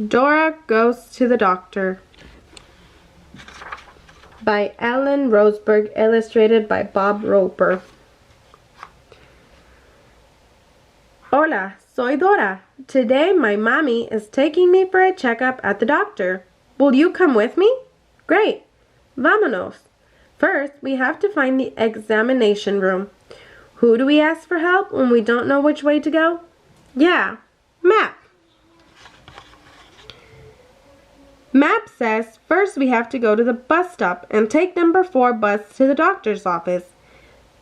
Dora Goes to the Doctor by Ellen Roseberg, illustrated by Bob Roper. Hola, soy Dora. Today my mommy is taking me for a checkup at the doctor. Will you come with me? Great. Vámonos. First, we have to find the examination room. Who do we ask for help when we don't know which way to go? Yeah, Map. Map says first we have to go to the bus stop and take number 4 bus to the doctor's office.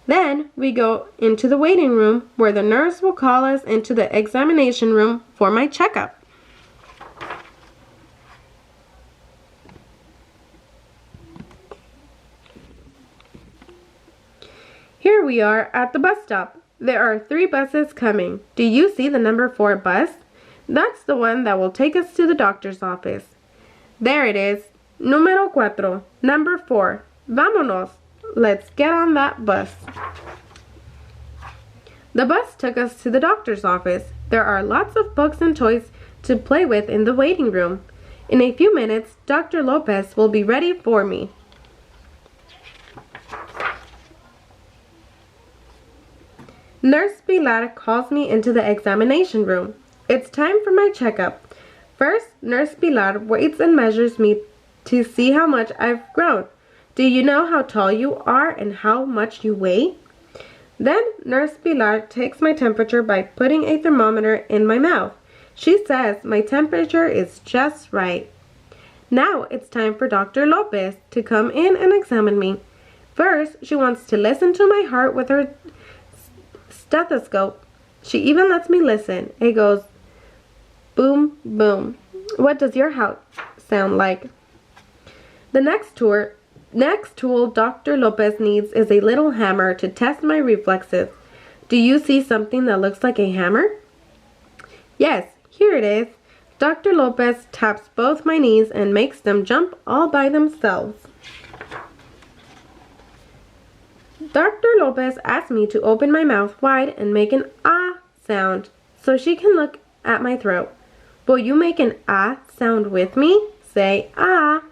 Then we go into the waiting room where the nurse will call us into the examination room for my checkup. Here we are at the bus stop. There are 3 buses coming. Do you see the number 4 bus? That's the one that will take us to the doctor's office. There it is. Número 4. Number 4. Vámonos. Let's get on that bus. The bus took us to the doctor's office. There are lots of books and toys to play with in the waiting room. In a few minutes, Dr. Lopez will be ready for me. Nurse Pilar calls me into the examination room. It's time for my checkup. First, Nurse Pilar weighs and measures me to see how much I've grown. Do you know how tall you are and how much you weigh? Then, Nurse Pilar takes my temperature by putting a thermometer in my mouth. She says my temperature is just right. Now it's time for Dr. Lopez to come in and examine me. First, she wants to listen to my heart with her stethoscope. She even lets me listen. It goes boom, boom. What does your heart sound like? The next tool Dr. Lopez needs is a little hammer to test my reflexes. Do you see something that looks like a hammer? Yes, here it is. Dr. Lopez taps both my knees and makes them jump all by themselves. Dr. Lopez asked me to open my mouth wide and make an ah sound so she can look at my throat. Will you make an ah sound with me? Say ah.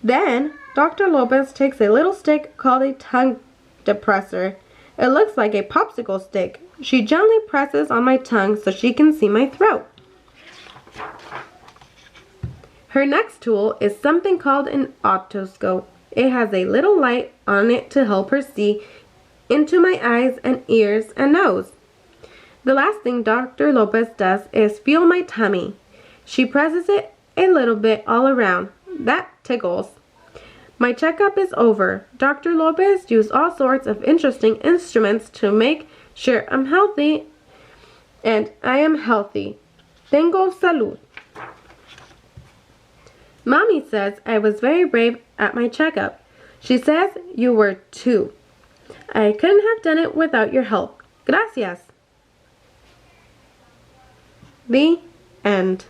Then, Dr. Lopez takes a little stick called a tongue depressor. It looks like a popsicle stick. She gently presses on my tongue so she can see my throat. Her next tool is something called an otoscope. It has a little light on it to help her see into my eyes and ears and nose. The last thing Dr. Lopez does is feel my tummy. She presses it a little bit all around. That tickles. My checkup is over. Dr. Lopez used all sorts of interesting instruments to make sure I'm healthy, and I am healthy. Tengo salud. Mommy says I was very brave at my checkup. She says you were too. I couldn't have done it without your help. Gracias. The end.